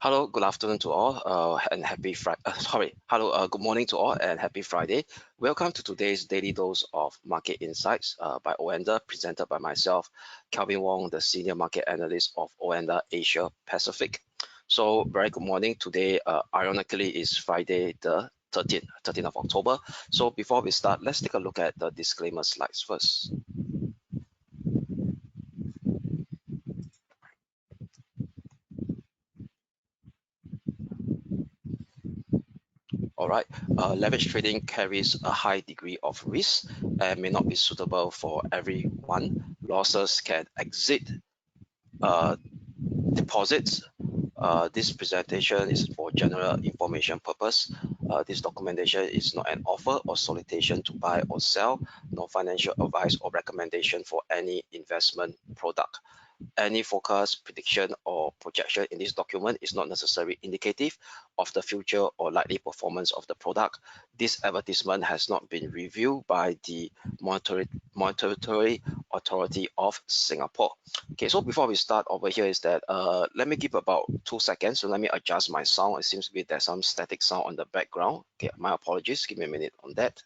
Hello, good afternoon to all, and happy Friday. Hello, good morning to all, and happy Friday. Welcome to today's daily dose of market insights by OANDA, presented by myself, Kelvin Wong, the senior market analyst of OANDA Asia Pacific. So, very good morning. Today, ironically, is Friday, the 13th of October. So, before we start, let's take a look at the disclaimer slides first. All right, leverage trading carries a high degree of risk and may not be suitable for everyone. Losses can exceed deposits. This presentation is for general information purpose. This documentation is not an offer or solicitation to buy or sell, nor financial advice or recommendation for any investment product. Any forecast, prediction, or projection in this document is not necessarily indicative of the future or likely performance of the product. This advertisement has not been reviewed by the Monetary Authority of Singapore. Okay, so before we start over here is that let me give about 2 seconds. So let me adjust my sound. It seems to be there's some static sound on the background. Okay, my apologies. Give me a minute on that.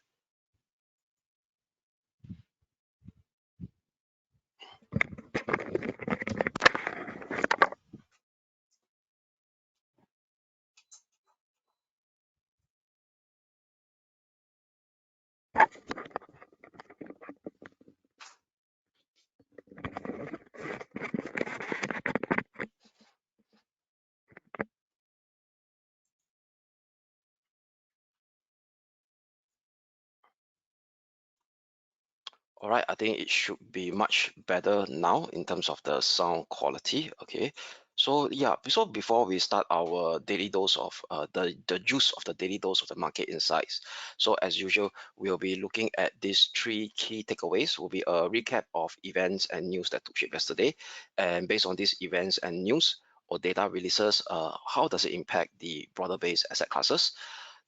All right, I think it should be much better now in terms of the sound quality. Okay, so yeah, so before we start our daily dose of the juice of the daily dose of the market insights, so as usual, we'll be looking at these 3 key takeaways. Will be a recap of events and news that took shape yesterday, and based on these events and news or data releases, how does it impact the broader base asset classes?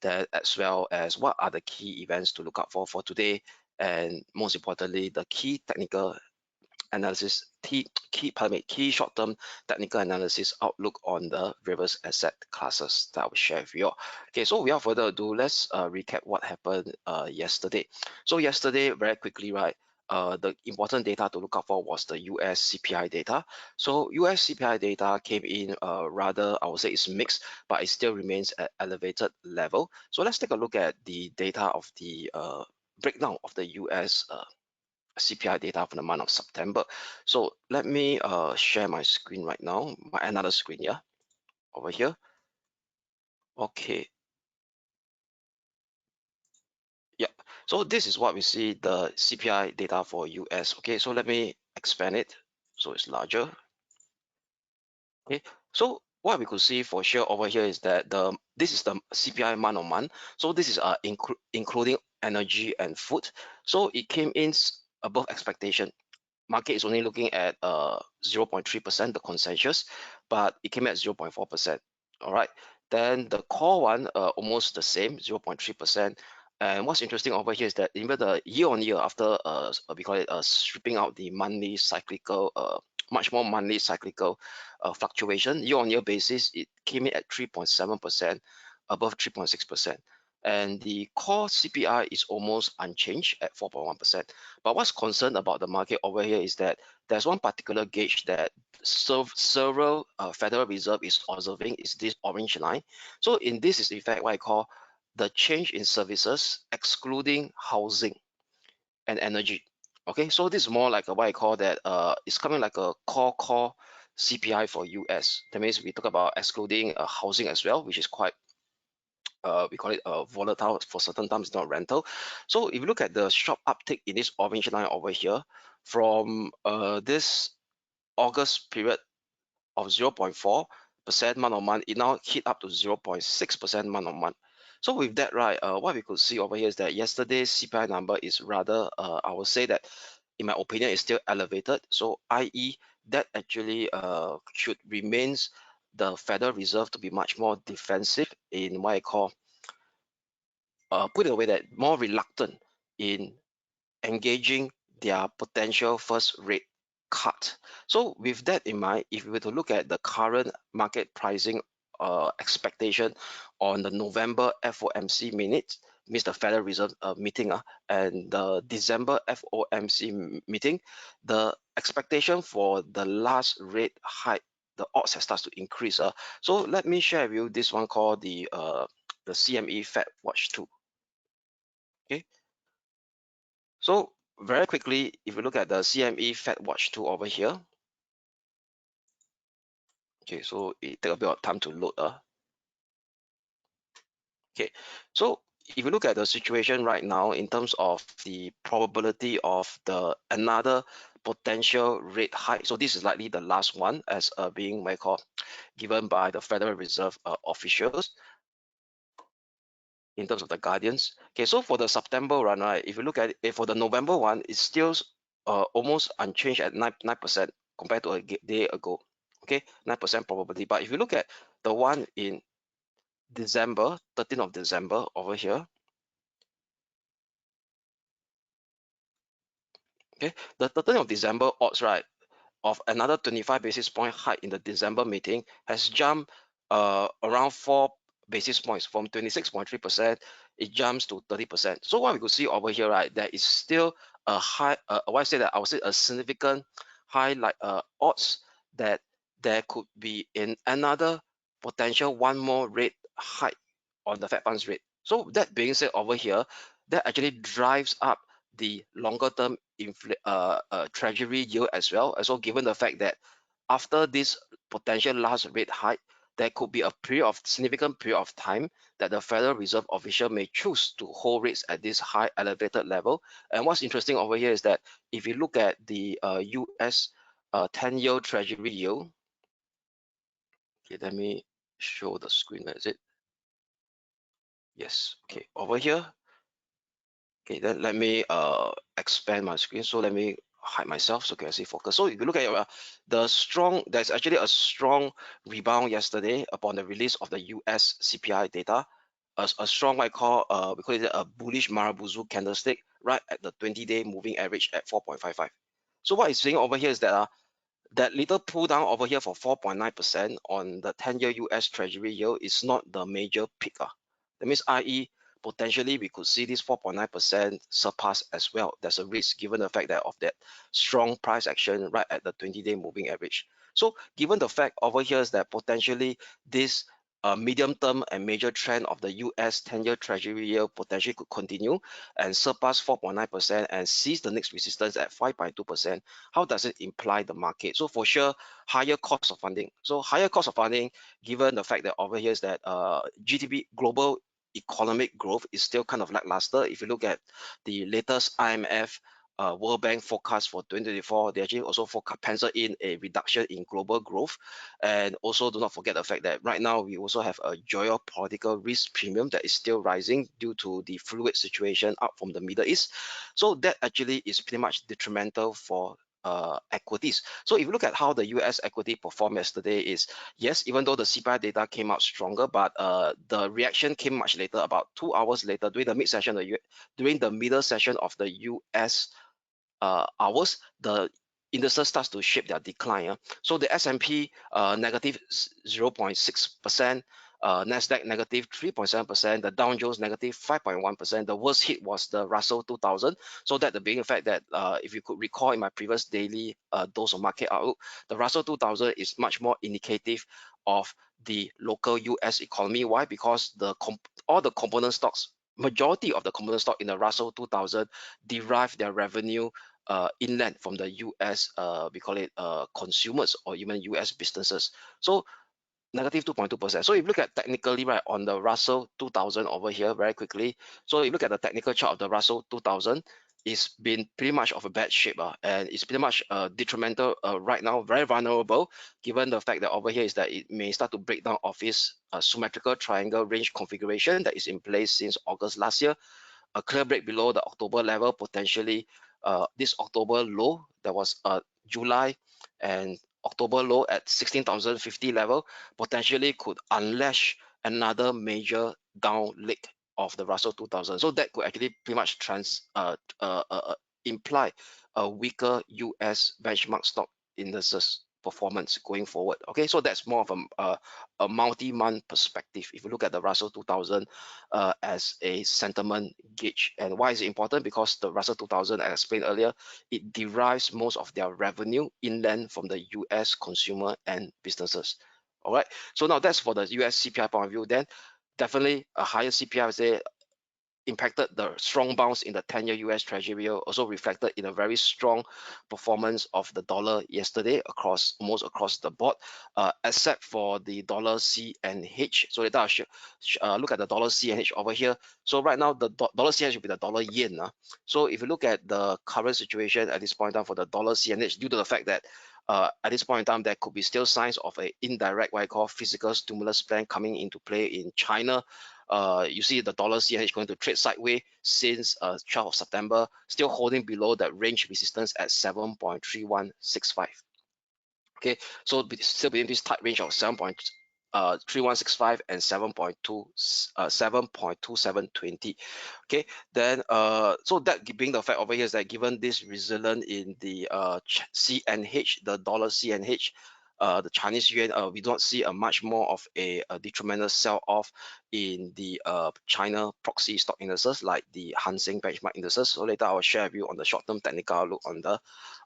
That as well as what are the key events to look out for today, and most importantly, the key technical analysis, key short-term technical analysis outlook on the various asset classes that I will share with you all. Okay, so without further ado, let's recap what happened yesterday. So yesterday, very quickly, right, the important data to look out for was the US CPI data. So US CPI data came in rather, I would say it's mixed, but it still remains at elevated level. So let's take a look at the data of the breakdown of the US CPI data for the month of September. So let me share my screen right now, another screen, yeah, over here. Okay, yeah. So this is what we see the CPI data for US. Okay, so let me expand it so it's larger. Okay, so what we could see for sure over here is that this is the CPI month on month. So this is including energy and food. So it came in above expectation. Market is only looking at 0.3%, the consensus, but it came at 0.4%. All right. Then the core one, almost the same, 0.3%. And what's interesting over here is that even the year-on-year after we call it stripping out the monthly cyclical, much more monthly cyclical fluctuation, year-on-year basis, it came in at 3.7%, above 3.6%. And the core CPI is almost unchanged at 4.1%. But what's concerned about the market over here is that there's one particular gauge that several Federal Reserve is observing, is this orange line. So in this is in fact what I call the change in services excluding housing and energy. Okay, so this is more like what I call that it's coming like a core CPI for US. That means we talk about excluding housing as well, which is quite we call it volatile for certain times, not rental. So if you look at the sharp uptick in this orange line over here from this August period of 0.4% month on month, it now hit up to 0.6% month on month. So with that, right, what we could see over here is that yesterday's CPI number is rather, I would say that, in my opinion, is still elevated. So i.e. that actually should remains the Federal Reserve to be much more defensive in what I call, put it away, that more reluctant in engaging their potential first rate cut. So with that in mind, if we were to look at the current market pricing expectation on the November FOMC minutes, means the Federal Reserve meeting, and the December FOMC meeting, the expectation for the last rate hike, the odds have started to increase. So let me share with you this one called the CME Fed Watch 2. Okay, so very quickly, if you look at the CME Fed Watch 2 over here, okay, so it take a bit of time to load. Okay, so if you look at the situation right now in terms of the probability of the another potential rate hike, so this is likely the last one as being my call given by the Federal Reserve officials in terms of the guardians. Okay, so for the September one, right, if you look at it for the November one, it's still almost unchanged at 9% compared to a day ago. Okay, 9% probability. But if you look at the one in December, 13th of December over here, okay, the 13th of December odds, right, of another 25 basis point hike in the December meeting has jumped around 4 basis points from 26.3%. It jumps to 30%. So what we could see over here, right, there is still a high, why I say that, I would say a significant high like odds that there could be in another potential one more rate hike on the Fed funds rate. So that being said over here, that actually drives up the longer term treasury yield as well. Also, given the fact that after this potential last rate hike, there could be a period of significant period of time that the Federal Reserve official may choose to hold rates at this high elevated level. And what's interesting over here is that if you look at the US 10-year treasury yield, okay, let me show the screen. Is it? Yes. Okay, over here. Okay, then let me expand my screen. So let me hide myself so can I see focus. So if you look at there's actually a strong rebound yesterday upon the release of the US CPI data. A strong we call it a bullish Marabuzu candlestick right at the 20-day moving average at 4.55. So what it's saying over here is that that little pull down over here for 4.9% on the 10-year US Treasury yield is not the major peak. That means, i.e., potentially we could see this 4.9% surpass as well. There's a risk given the fact that of that strong price action right at the 20-day moving average. So given the fact over here is that potentially this medium term and major trend of the US 10-year Treasury yield potentially could continue and surpass 4.9% and seize the next resistance at 5.2%. How does it imply the market? So for sure, higher cost of funding. So higher cost of funding, given the fact that over here is that GDP global economic growth is still kind of lackluster. If you look at the latest IMF World Bank forecast for 2024, they actually also pencil in a reduction in global growth. And also do not forget the fact that right now we also have a geopolitical risk premium that is still rising due to the fluid situation out from the Middle East. So that actually is pretty much detrimental for equities. So if you look at how the US equity performed yesterday is, yes, even though the CPI data came out stronger, but the reaction came much later, about 2 hours later during the mid session, during the middle session of the US hours, the indices starts to shape their decline. So the S&P negative 0.6%, Nasdaq negative 3.7%, the Dow Jones negative 5.1%. The worst hit was the Russell 2000. So that the being fact that if you could recall in my previous daily dose of market outlook, the Russell 2000 is much more indicative of the local US economy. Why? Because all the component stocks, majority of the component stock in the Russell 2000 derive their revenue inland from the US, we call it consumers or even US businesses. So negative 2.2%. So if you look at technically, right, on the Russell 2000 over here very quickly. So if you look at the technical chart of the Russell 2000, it's been pretty much of a bad shape, and it's pretty much detrimental right now, very vulnerable, given the fact that over here is that it may start to break down of its symmetrical triangle range configuration that is in place since August last year. A clear break below the October level, potentially this October low that was July and October low at 16,050 level potentially could unleash another major down leg of the Russell 2000. So that could actually pretty much imply a weaker US benchmark stock indices performance going forward. Okay, so that's more of a multi-month perspective. If you look at the Russell 2000 as a sentiment gauge, and why is it important? Because the Russell 2000, as I explained earlier, it derives most of their revenue inland from the US consumer and businesses. All right, so now that's for the US CPI point of view. Then definitely a higher CPI, I would say, impacted the strong bounce in the 10-year US Treasury bill, also reflected in a very strong performance of the dollar yesterday almost across the board, except for the dollar CNH. So later I'll look at the dollar CNH over here. So right now the dollar CNH will be the dollar yen. So if you look at the current situation at this point in time for the dollar CNH, due to the fact that at this point in time, there could be still signs of an indirect, what I call physical stimulus plan coming into play in China. You see the dollar CNH going to trade sideways since 12th of September, still holding below that range resistance at 7.3165. Okay, so still within this tight range of 7.3165 and 7.2720. Okay, then so that being the fact over here is that given this resilient in the CNH, the dollar CNH, the Chinese yuan, we don't see a much more of a detrimental sell-off in the China proxy stock indices like the Hang Seng benchmark indices. So later I will share with you on the short-term technical outlook on the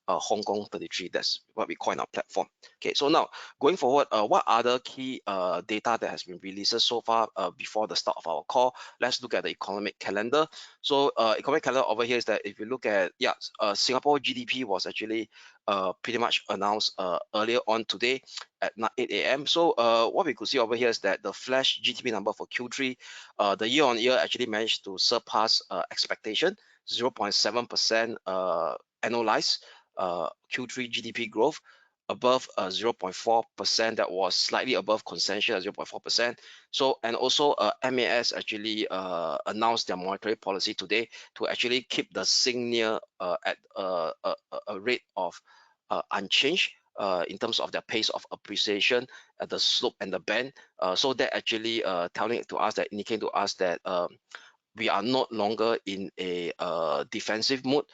Hong Kong 33. That's what we call in our platform. Okay, so now going forward, what other key data that has been released so far before the start of our call? Let's look at the economic calendar. So economic calendar over here is that if you look at, Singapore GDP was actually pretty much announced earlier on today at 8 a.m. So what we could see over here is that the flash GDP number for Q3, the year-on-year actually managed to surpass expectation, 0.7% annualized Q3 GDP growth above 0.4%. That was slightly above consensus at 0.4%. So, and also MAS actually announced their monetary policy today to actually keep the senior at a rate of unchanged in terms of their pace of appreciation at the slope and the band. So that actually telling to us, that indicating to us that we are no longer in a defensive mode,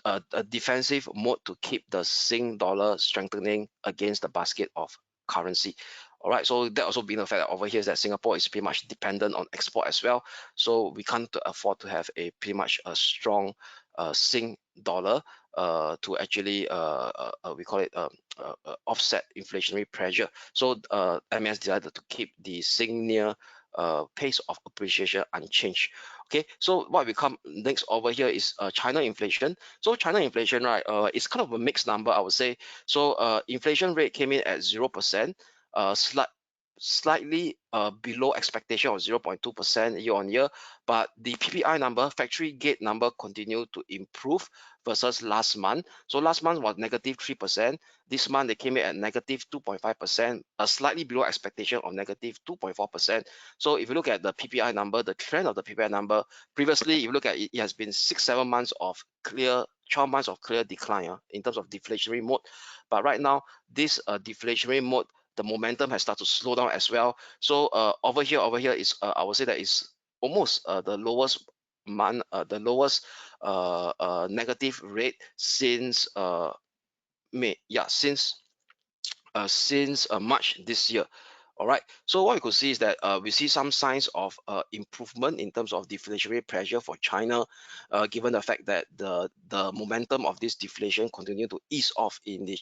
to keep the Sing dollar strengthening against the basket of currency. All right, so that also being the fact that over here is that Singapore is pretty much dependent on export as well, so we can't afford to have a pretty much a strong Sing dollar to actually we call it offset inflationary pressure. So MS decided to keep the Sing near pace of appreciation unchanged. Okay, so what we come next over here is China inflation. So China inflation, right, it's kind of a mixed number, I would say. So inflation rate came in at 0%, slightly below expectation of 0.2% year on year, but the PPI number, factory gate number, continued to improve versus last month. So last month was negative 3%. This month they came in at negative 2.5%, slightly below expectation of negative 2.4%. So if you look at the PPI number, the trend of the PPI number, previously if you look at it, it has been 6-7 months of clear, 12 months of clear decline in terms of deflationary mode. But right now, this deflationary mode, the momentum has started to slow down as well. So over here is I would say that is almost the lowest month, the lowest negative rate since May, since March this year. All right, so what we could see is that we see some signs of improvement in terms of deflationary pressure for China, given the fact that the momentum of this deflation continue to ease off in the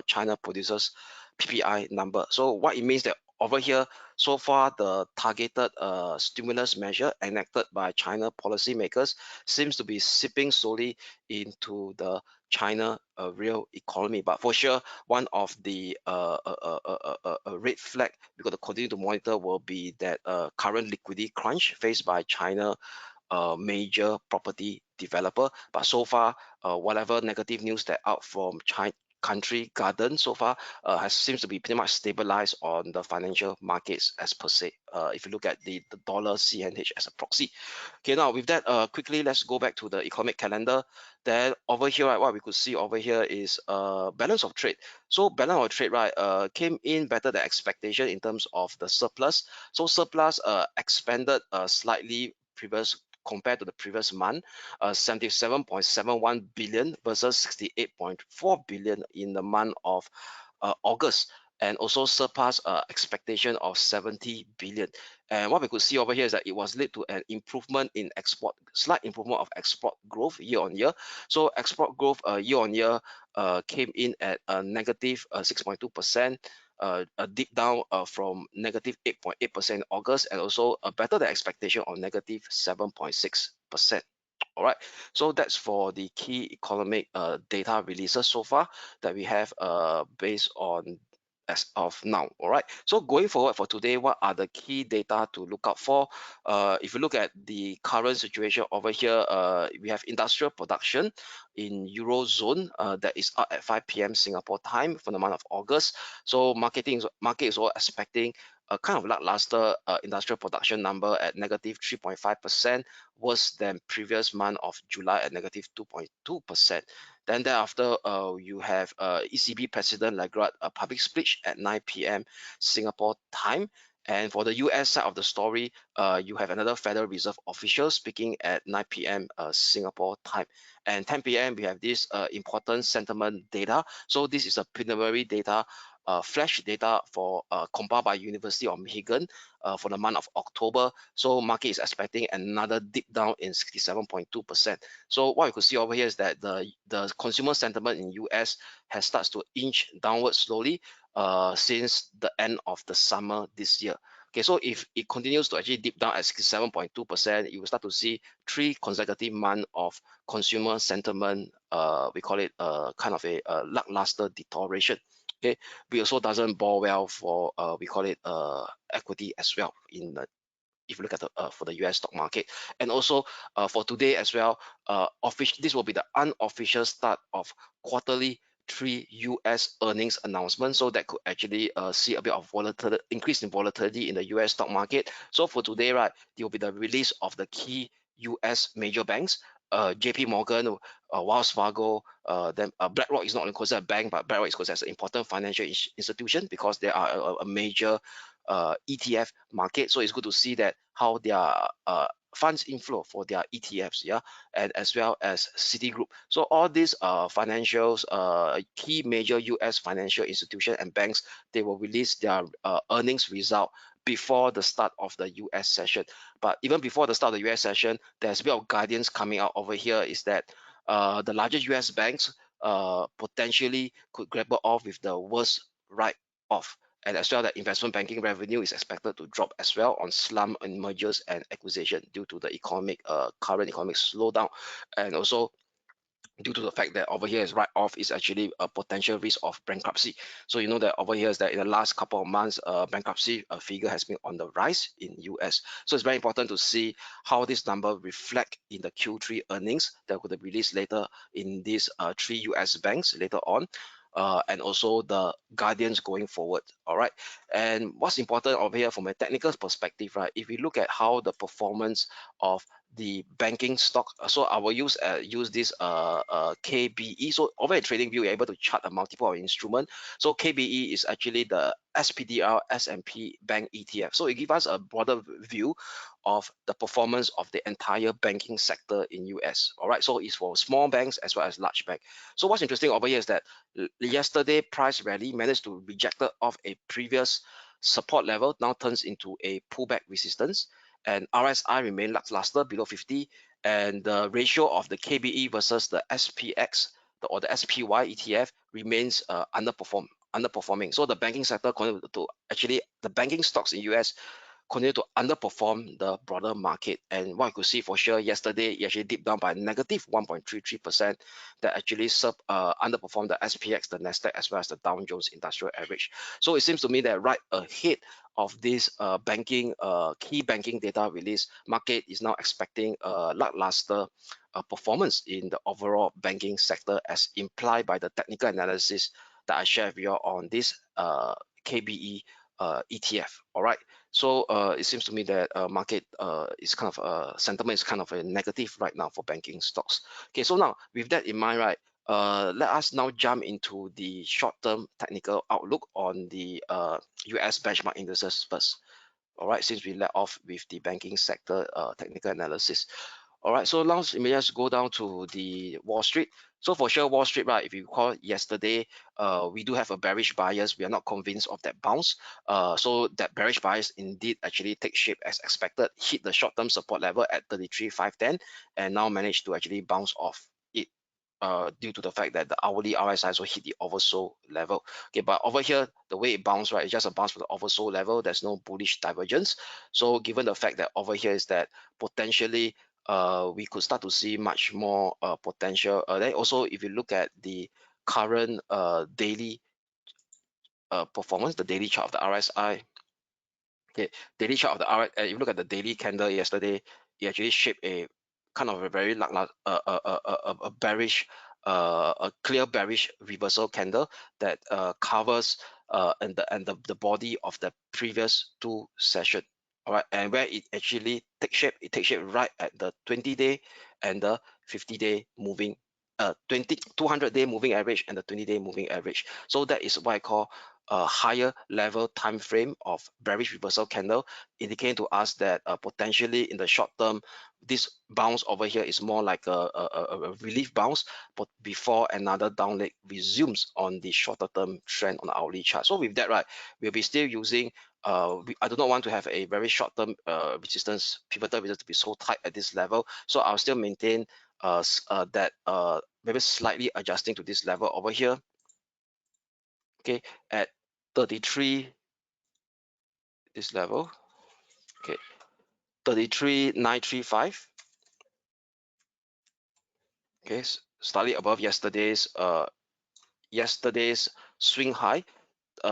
China producers PPI number. So what it means that over here, so far the targeted stimulus measure enacted by China policymakers seems to be seeping slowly into the China real economy. But for sure, one of the red flag we're going to continue to monitor will be that current liquidity crunch faced by China major property developer. But so far, whatever negative news that out from China country garden so far seems to be pretty much stabilized on the financial markets as per se, if you look at the dollar CNH as a proxy. Okay, now with that, quickly let's go back to the economic calendar. Then over here, right, what we could see over here is balance of trade. So balance of trade, right, came in better than expectation in terms of the surplus. So surplus expanded slightly previous compared to the previous month, 77.71 billion versus 68.4 billion in the month of August, and also surpassed expectation of 70 billion. And what we could see over here is that it was led to an improvement in export, slight improvement of export growth year on year. So export growth year on year came in at a negative 6.2%. A dip down from negative 8.8% in August, and also a better than expectation of negative 7.6%. All right, so that's for the key economic data releases so far that we have based on as of now. All right, so going forward for today, what are the key data to look out for? If you look at the current situation over here, we have industrial production in Eurozone that is up at 5 p.m. Singapore time for the month of August. So market is all expecting a kind of lackluster industrial production number at negative 3.5%, worse than previous month of July at negative 2.2%. Then thereafter, you have ECB President Lagarde public speech at 9 p.m. Singapore time. And for the US side of the story, you have another Federal Reserve official speaking at 9 p.m. Singapore time. And 10 p.m. we have this important sentiment data. So this is a preliminary data, flash data for compiled by University of Michigan for the month of October. So market is expecting another dip down in 67.2%. So what you could see over here is that the consumer sentiment in US has started to inch downward slowly since the end of the summer this year. Okay, so if it continues to actually dip down at 67.2%, you will start to see 3 consecutive months of consumer sentiment. We call it kind of a lackluster deterioration. Okay, which also doesn't bode well for we call it equity as well in the, if you look at the for the US stock market. And also for today as well, this will be the unofficial start of quarterly 3 US earnings announcement, so that could actually see a bit of volatility, increase in volatility in the US stock market. So for today, right, there will be the release of the key US major banks, JPMorgan, Wells Fargo, then BlackRock is not only considered a bank, but BlackRock is considered as an important financial institution because they are a major ETF market. So it's good to see that how their funds inflow for their ETFs, yeah, and as well as Citigroup. So all these financials, key major US financial institutions and banks, they will release their earnings result before the start of the US session. But even before the start of the US session, there's a bit of guidance coming out over here is that the largest US banks potentially could grapple off with the worst write-off, and as well that investment banking revenue is expected to drop as well on slump in mergers and acquisition due to the current economic slowdown, and also due to the fact that over here is write-off is actually a potential risk of bankruptcy. So you know that over here is that in the last couple of months, bankruptcy figure has been on the rise in US. So it's very important to see how this number reflect in the Q3 earnings that will be released later in these 3 US banks later on. And also the guardians going forward. All right, and what's important over here from a technical perspective, right? If we look at how the performance of the banking stock, so I will use this KBE. So over at TradingView, you're able to chart a multiple of instrument. So KBE is actually the SPDR S&P Bank ETF. So it gives us a broader view of the performance of the entire banking sector in US. All right, so it's for small banks as well as large bank. So what's interesting over here is that yesterday price rally managed to reject off a previous support level, now turns into a pullback resistance, and RSI remain lackluster below 50, and the ratio of the KBE versus the SPX or the SPY ETF remains underperforming. So the banking sector continue to actually, the banking stocks in US continue to underperform the broader market. And what you could see for sure yesterday, it actually dipped down by negative 1.33%. That actually underperformed the SPX, the Nasdaq, as well as the Dow Jones Industrial Average. So it seems to me that right ahead of this key banking data release, market is now expecting a lackluster performance in the overall banking sector, as implied by the technical analysis that I share with you on this KBE ETF. All right, so it seems to me that market is kind of sentiment is kind of a negative right now for banking stocks. Okay, so now with that in mind, right, let us now jump into the short-term technical outlook on the US benchmark indices first. All right, since we let off with the banking sector technical analysis. All right, so now let me just go down to the Wall Street. So for sure, Wall Street, right, if you recall yesterday, we do have a bearish bias. We are not convinced of that bounce. So that bearish bias indeed actually take shape as expected, hit the short-term support level at 33,510, and now managed to actually bounce off it due to the fact that the hourly RSI also hit the oversold level. Okay, but over here, the way it bounced, right, it's just a bounce from the oversold level. There's no bullish divergence. So given the fact that over here is that potentially we could start to see much more potential. Then also, if you look at the current daily performance, the daily chart of the RSI, okay, daily chart of the RSI, if you look at the daily candle yesterday, it actually shaped a kind of a very a bearish, a clear bearish reversal candle that covers the body of the previous two session. All right, and where it actually takes shape right at the 20-day and the 50-day moving 200-day moving average and the 20-day moving average. So that is what I call a higher level time frame of bearish reversal candle, indicating to us that potentially in the short term, this bounce over here is more like a relief bounce, but before another down leg resumes on the shorter term trend on the hourly chart. So with that, right, we'll be still using I do not want to have a very short term resistance, pivotal resistance to be so tight at this level. So I'll still maintain that maybe slightly adjusting to this level over here, okay, at 33, this level, okay, 33,935, okay, slightly above yesterday's swing high,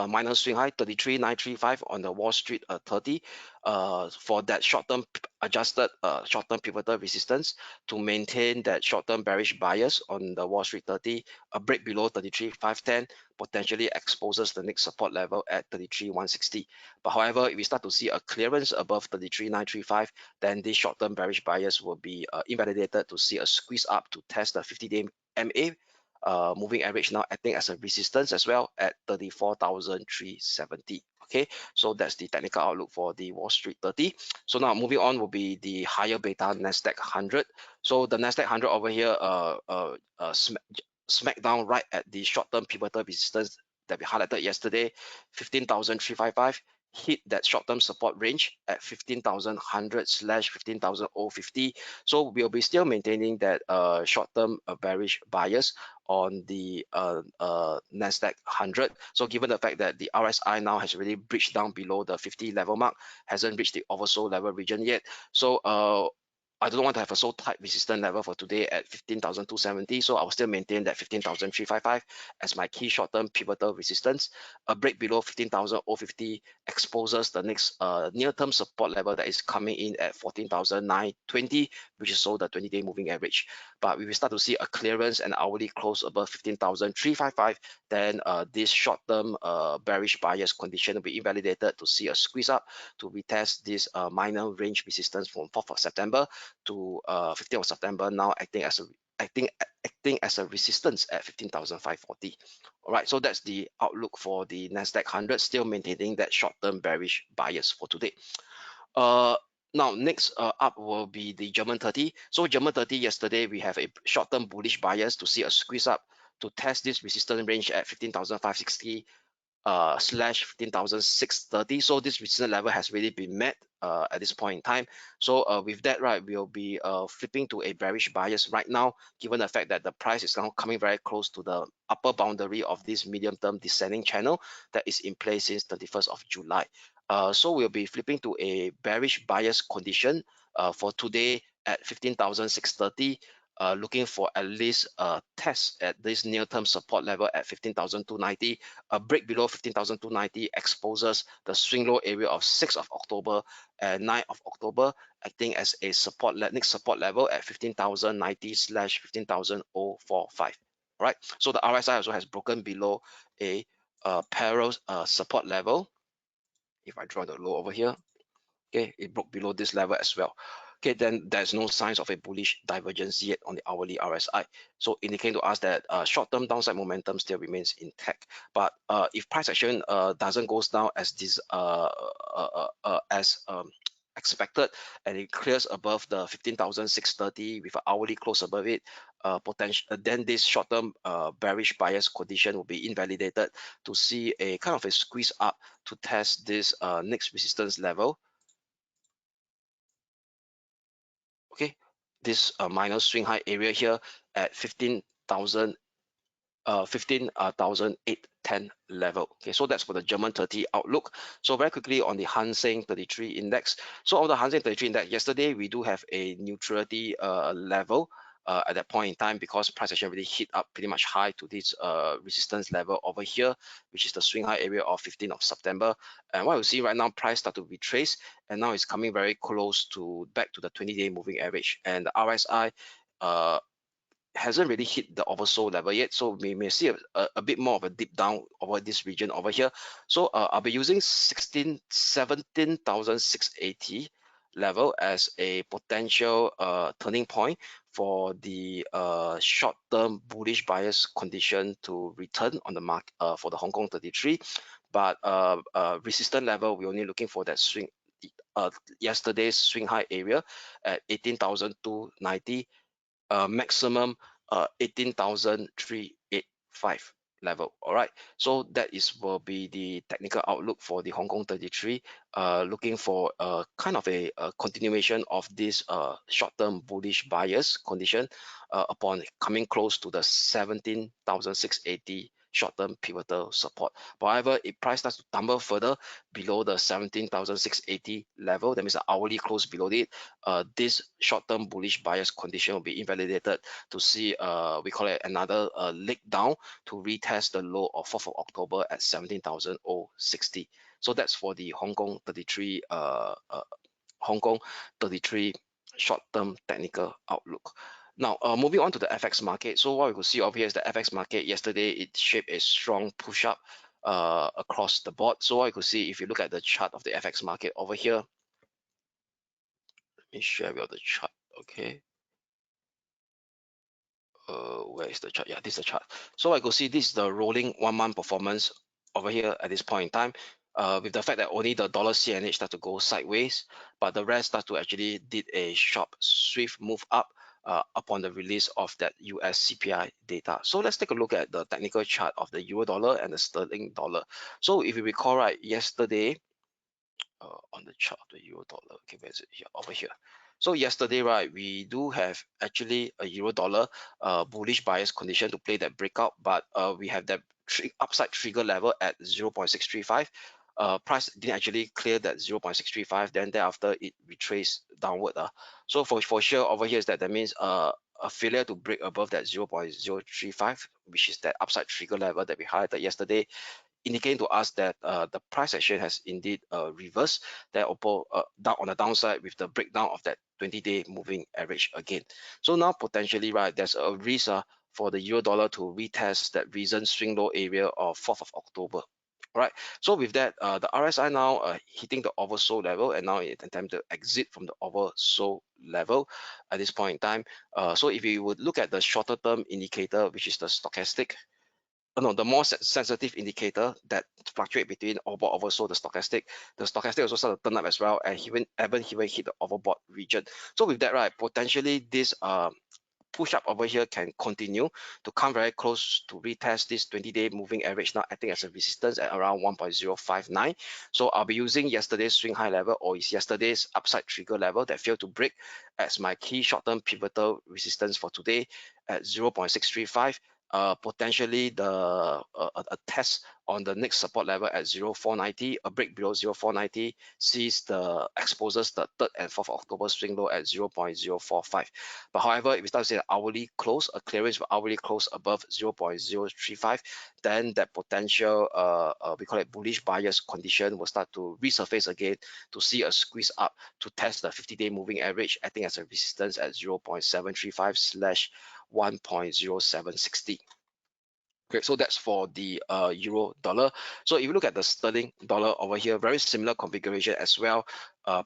minus swing high 33,935 on the Wall Street 30 for that short-term adjusted short-term pivotal resistance to maintain that short-term bearish bias on the Wall Street 30. A break below 33,510 potentially exposes the next support level at 33,160. But however, if we start to see a clearance above 33,935, then this short-term bearish bias will be invalidated to see a squeeze up to test the 50-day MA moving average, now acting as a resistance as well at 34,370. Okay, so that's the technical outlook for the Wall Street 30. So now moving on will be the higher beta Nasdaq 100. So the Nasdaq 100 over here smack down right at the short-term pivotal resistance that we highlighted yesterday, 15,355, hit that short-term support range at 15,100 slash 15,050. So we'll be still maintaining that short-term bearish bias on the Nasdaq 100. So given the fact that the RSI now has already breached down below the 50 level mark, hasn't reached the oversold level region yet. So I don't want to have a so tight resistance level for today at 15,270. So I will still maintain that 15,355 as my key short-term pivotal resistance. A break below 15,050 exposes the next near-term support level that is coming in at 14,920, which is so the 20-day moving average. But we will start to see a clearance and hourly close above 15,355, then this short-term bearish bias condition will be invalidated to see a squeeze up to retest this minor range resistance from 4th of September to 15th of September, now acting as a resistance at 15,540. All right, so that's the outlook for the Nasdaq 100, still maintaining that short-term bearish bias for today. Now next up will be the German 30. So German 30 yesterday we have a short-term bullish bias to see a squeeze up to test this resistance range at 15,560 slash 15,630. So this resistance level has really been met at this point in time. So with that, right, we'll be flipping to a bearish bias right now, given the fact that the price is now coming very close to the upper boundary of this medium-term descending channel that is in place since 31st of July. So we'll be flipping to a bearish bias condition for today at 15,630. Looking for at least a test at this near-term support level at 15,290. A break below 15,290 exposes the swing low area of 6th of October and 9th of October, acting as a next support level at 15,090 slash 15,045. All right, so the RSI also has broken below a parallel support level. If I draw the low over here, okay, it broke below this level as well. Okay, then there's no signs of a bullish divergence yet on the hourly RSI. So indicating to us that short-term downside momentum still remains intact. But if price action doesn't goes down as this expected, and it clears above the 15,630 with an hourly close above it, then this short-term bearish bias condition will be invalidated to see a kind of a squeeze up to test this next resistance level. Okay, this minor swing high area here at 15,810 level. Okay, so that's for the German 30 outlook. So very quickly on the Hang Seng 33 index. So on the Hang Seng 33 index, yesterday we do have a neutrality level at that point in time, because price action really hit up pretty much high to this resistance level over here, which is the swing high area of 15th of September. And what you see right now, price start to retrace, and now it's coming very close to back to the 20-day moving average, and the RSI hasn't really hit the oversold level yet, so we may see a bit more of a dip down over this region over here. So I'll be using 17,680 level as a potential turning point for the short-term bullish bias condition to return on the market for the Hong Kong 33. But resistance level, we're only looking for that swing yesterday's swing high area at 18,290, maximum 18,385 level. All right, so that will be the technical outlook for the Hong Kong 33, looking for kind of a continuation of this short-term bullish bias condition upon coming close to the 17,680 short-term pivotal support. However, if price starts to tumble further below the 17,680 level, that means the hourly close below it, this short-term bullish bias condition will be invalidated to see we call it another leg down to retest the low of 4th of October at 17,060. So that's for the Hong Kong 33 short-term technical outlook. Now, moving on to the FX market. So what we could see over here is the FX market yesterday, it shaped a strong push up across the board. So what you could see, if you look at the chart of the FX market over here, let me share with you the chart. Okay, where is the chart? Yeah, this is the chart. So I could see this is the rolling 1 month performance over here at this point in time, with the fact that only the dollar CNH start to go sideways, but the rest start to actually did a sharp swift move up upon the release of that US CPI data. So let's take a look at the technical chart of the euro dollar and the sterling dollar. So if you recall, right, yesterday on the chart of the euro dollar, okay, where is it here? Over here. So yesterday, right, we do have actually a euro dollar bullish bias condition to play that breakout, but we have that upside trigger level at 0.635. Price didn't actually clear that 0.635, then thereafter it retraced downward. So for sure over here is that means a failure to break above that 0.035, which is that upside trigger level that we highlighted yesterday, indicating to us that the price action has indeed reversed that down on the downside with the breakdown of that 20-day moving average again. So now potentially, right, there's a risk for the euro dollar to retest that recent swing low area of 4th of October. All right, so with that, the RSI now hitting the oversold level, and now it attempt to exit from the oversold level at this point in time. So if you would look at the shorter term indicator, which is the stochastic, no, the more sensitive indicator that fluctuate between overbought oversold, the stochastic also start to turn up as well, and even hit the overbought region. So with that, right, potentially this push up over here can continue to come very close to retest this 20-day moving average, now acting as a resistance at around 1.059. So I'll be using yesterday's swing high level, or is yesterday's upside trigger level that failed to break, as my key short-term pivotal resistance for today at 0.635. Potentially a test on the next support level at 0.490, a break below 0.490 sees exposes the 3rd and 4th October swing low at 0.045. But however, if we start to see an hourly close, a clearance of hourly close above 0.035, then that potential we call it bullish bias condition will start to resurface again to see a squeeze up to test the 50-day moving average, acting as a resistance at 0.735 / 1.0760. Okay, so that's for the euro dollar. So if you look at the sterling dollar over here, very similar configuration as well.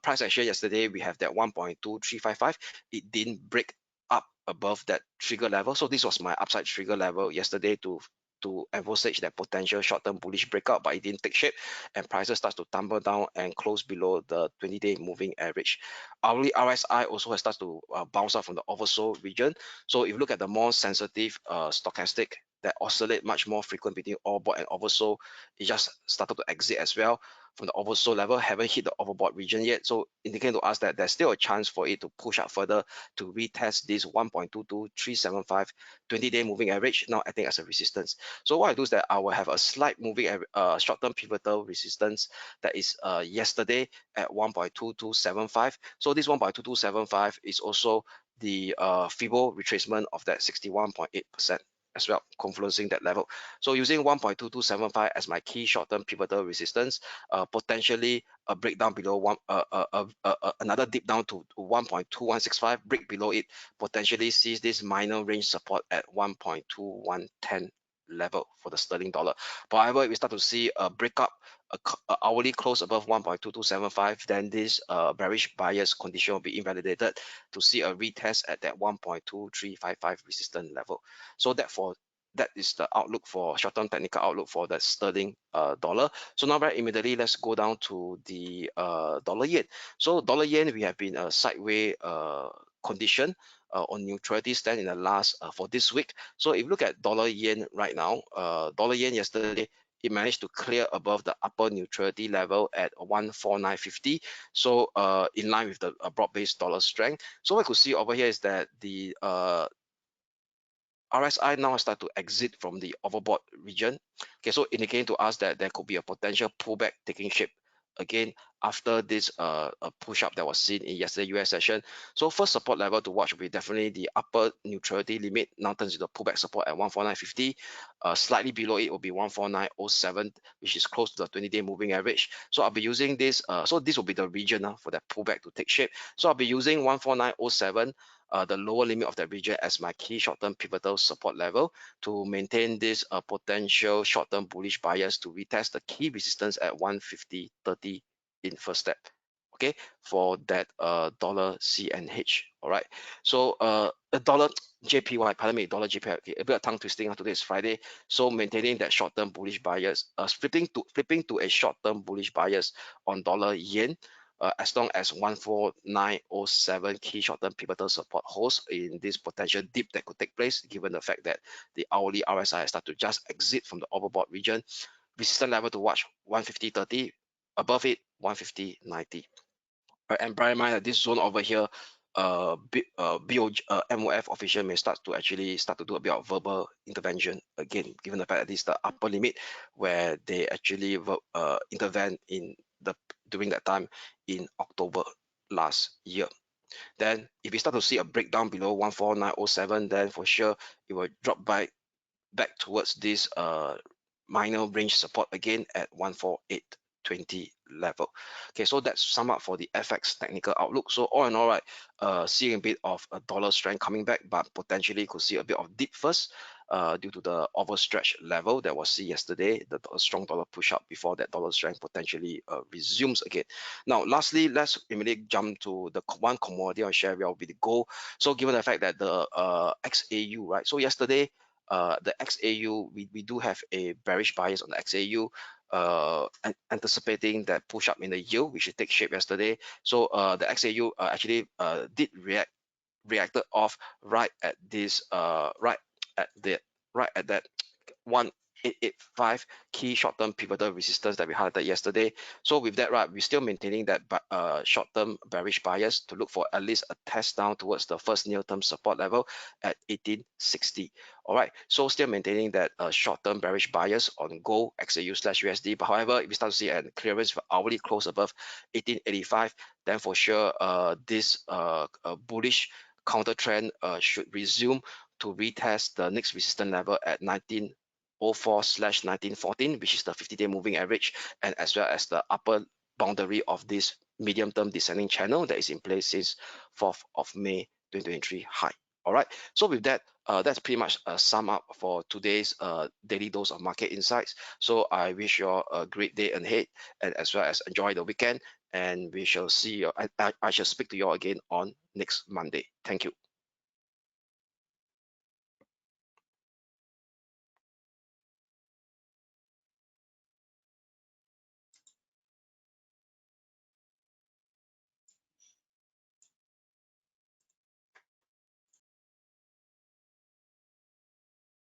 Price action yesterday, we have that 1.2355. It didn't break up above that trigger level. So this was my upside trigger level yesterday to to envisage that potential short-term bullish breakout, but it didn't take shape, and prices starts to tumble down and close below the 20-day moving average. Hourly RSI also has started to bounce up from the oversold region. So if you look at the more sensitive stochastic that oscillate much more frequent between overbought and oversold, it just started to exit as well from the oversold level, haven't hit the overbought region yet. So indicating to us that there's still a chance for it to push up further to retest this 1.22375 20-day moving average, now acting as a resistance. So what I do is that I will have a slight moving short-term pivotal resistance that is yesterday at 1.2275. So this 1.2275 is also the Fibo retracement of that 61.8% as well, confluencing that level. So using 1.2275 as my key short-term pivotal resistance, potentially a breakdown below another dip down to 1.2165, break below it, potentially sees this minor range support at 1.2110 level for the sterling dollar. But however, if we start to see a breakup, a hourly close above 1.2275, then this bearish bias condition will be invalidated to see a retest at that 1.2355 resistance level. So that is the outlook for short-term technical outlook for the sterling dollar. So now very immediately, let's go down to the dollar yen. So dollar yen, we have been a sideways condition on neutrality stand in the last for this week. So if you look at dollar yen right now, dollar yen yesterday, it managed to clear above the upper neutrality level at 149.50. So in line with the broad-based dollar strength. So what I could see over here is that the RSI now start to exit from the overbought region. Okay, so indicating to us that there could be a potential pullback taking shape again after this push up that was seen in yesterday US session. So first support level to watch will be definitely the upper neutrality limit, now turns into pullback support at 149.50. Slightly below it will be 149.07, which is close to the 20-day moving average. So I'll be using this, so this will be the region for that pullback to take shape. So I'll be using 149.07, the lower limit of that region, as my key short-term pivotal support level to maintain this potential short-term bullish bias to retest the key resistance at 150.30 in first step. Okay, for that dollar CNH. All right, so the dollar JPY, pardon me, dollar JPY. Okay, a bit of tongue twisting. Today is Friday, so maintaining that short-term bullish bias, flipping to a short-term bullish bias on dollar yen. As long as 149.07 key short-term pivotal support holds in this potential dip that could take place, given the fact that the hourly RSI has started to just exit from the overbought region. Resistance level to watch 150.30, above it 150.90. And bear in mind that this zone over here, MOF official may start to do a bit of verbal intervention again, given the fact that this is the upper limit where they actually intervene during that time in October last year. Then if we start to see a breakdown below 149.07, then for sure it will drop back towards this minor range support again at 148.20 level. Okay, so that's sum up for the FX technical outlook. So all in all, right, seeing a bit of a dollar strength coming back, but potentially could see a bit of dip first due to the overstretch level that was seen yesterday, the strong dollar push up before that dollar strength potentially resumes again. Now, lastly, let's immediately jump to the one commodity on share, will be the gold. So given the fact that the XAU, right? So yesterday, the XAU, we do have a bearish bias on the XAU, anticipating that push up in the yield, which should take shape yesterday. So the XAU actually did reacted off right at this right at that 1885 key short-term pivotal resistance that we highlighted yesterday. So with that, right, we're still maintaining that short-term bearish bias to look for at least a test down towards the first near-term support level at 1860. All right, so still maintaining that short-term bearish bias on gold XAU/USD. But however, if we start to see a clearance for hourly close above 1885, then for sure this bullish counter trend should resume to retest the next resistance level at 1904/1914, which is the 50-day moving average, and as well as the upper boundary of this medium-term descending channel that is in place since 4th of May 2023 high. All right, so with that, that's pretty much a sum up for today's daily dose of market insights. So I wish you all a great day ahead, and as well as enjoy the weekend, and we shall see you. I shall speak to you all again on next Monday. Thank you.